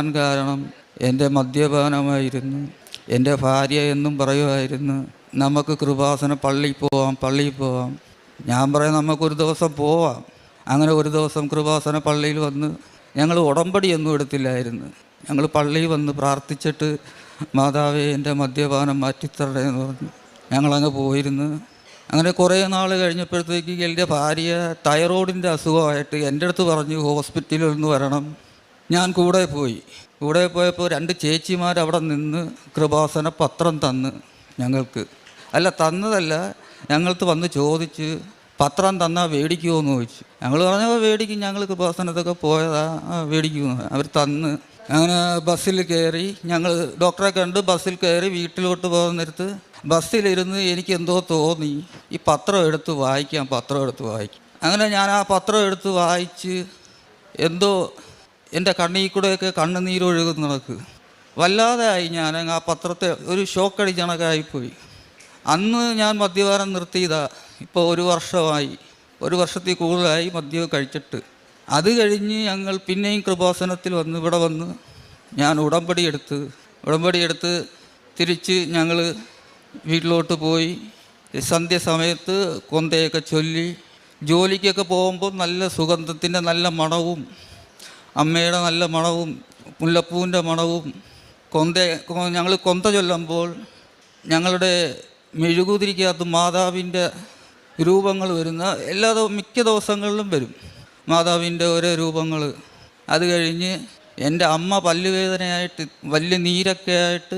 കാരണം എൻ്റെ മദ്യപാനമായിരുന്നു. എൻ്റെ ഭാര്യ എന്നും പറയുമായിരുന്നു, നമുക്ക് കൃപാസന പള്ളിയിൽ പോവാം. ഞാൻ പറയും, നമുക്കൊരു ദിവസം പോവാം. അങ്ങനെ ഒരു ദിവസം കൃപാസന പള്ളിയിൽ വന്ന് ഞങ്ങൾ ഉടമ്പടിയൊന്നും എടുത്തില്ലായിരുന്നു. ഞങ്ങൾ പള്ളിയിൽ വന്ന് പ്രാർത്ഥിച്ചിട്ട്, മാതാവേ എൻ്റെ മദ്യപാനം മാറ്റിത്തരണേ എന്ന് പറഞ്ഞു ഞങ്ങളങ്ങ് പോയിരുന്നു. അങ്ങനെ കുറേ നാൾ കഴിഞ്ഞപ്പോഴത്തേക്ക് എൻ്റെ ഭാര്യ തൈറോയിഡിൻ്റെ അസുഖമായിട്ട് എൻ്റെ അടുത്ത് പറഞ്ഞു ഹോസ്പിറ്റലിൽ ഒന്ന് വരണം. ഞാൻ കൂടെ പോയപ്പോൾ 2 ചേച്ചിമാർ അവിടെ നിന്ന് കൃപാസന പത്രം തന്ന് ഞങ്ങൾക്ക്. അല്ല, തന്നതല്ല, ഞങ്ങൾക്ക് വന്ന് ചോദിച്ച് പത്രം തന്നാൽ മേടിക്കുമോ എന്ന് ചോദിച്ചു. ഞങ്ങൾ പറഞ്ഞപ്പോൾ മേടിക്കും, ഞങ്ങൾ കൃപാസനത്തൊക്കെ പോയതാ, മേടിക്കുമെന്ന് അവർ തന്ന്. അങ്ങനെ ബസ്സിൽ കയറി, ഞങ്ങൾ ഡോക്ടറെ കണ്ട് ബസ്സിൽ കയറി വീട്ടിലോട്ട് പോകുന്ന നേരത്ത് ബസ്സിലിരുന്ന് എനിക്ക് എന്തോ തോന്നി, ഈ പത്രം എടുത്ത് വായിക്കാം. അങ്ങനെ ഞാൻ ആ പത്രം എടുത്ത് വായിച്ച് എന്തോ എൻ്റെ കണ്ണിൽ കൂടെയൊക്കെ കണ്ണുനീരൊഴുകുന്ന കണക്ക് വല്ലാതെ ആയി. ഞാൻ ആ പത്രത്തെ ഒരു ഷോക്കടിച്ച കണക്കായിപ്പോയി. അന്ന് ഞാൻ മദ്യപാനം നിർത്തിയതാ. ഇപ്പോൾ 1 വർഷമായി, 1 വർഷത്തിൽ കൂടുതലായി മദ്യം കഴിച്ചിട്ട്. അത് കഴിഞ്ഞ് ഞങ്ങൾ പിന്നെയും കൃപാസനത്തിൽ ഇവിടെ വന്ന് ഞാൻ ഉടമ്പടി എടുത്ത് തിരിച്ച് ഞങ്ങൾ വീട്ടിലോട്ട് പോയി. സന്ധ്യ സമയത്ത് കൊന്തയൊക്കെ ചൊല്ലി ജോലിക്കൊക്കെ പോകുമ്പോൾ നല്ല സുഗന്ധത്തിൻ്റെ നല്ല മണവും, അമ്മയുടെ നല്ല മണവും, മുല്ലപ്പൂവിൻ്റെ മണവും. ഞങ്ങൾ കൊന്ത ചൊല്ലുമ്പോൾ ഞങ്ങളുടെ മെഴുകുതിരിക്കകത്ത് മാതാവിൻ്റെ രൂപങ്ങൾ വരുന്ന മിക്ക ദിവസങ്ങളിലും വരും മാതാവിൻ്റെ ഓരോ രൂപങ്ങൾ. അത് കഴിഞ്ഞ് എൻ്റെ അമ്മ പല്ലുവേദനയായിട്ട് വലിയ നീരൊക്കെ ആയിട്ട്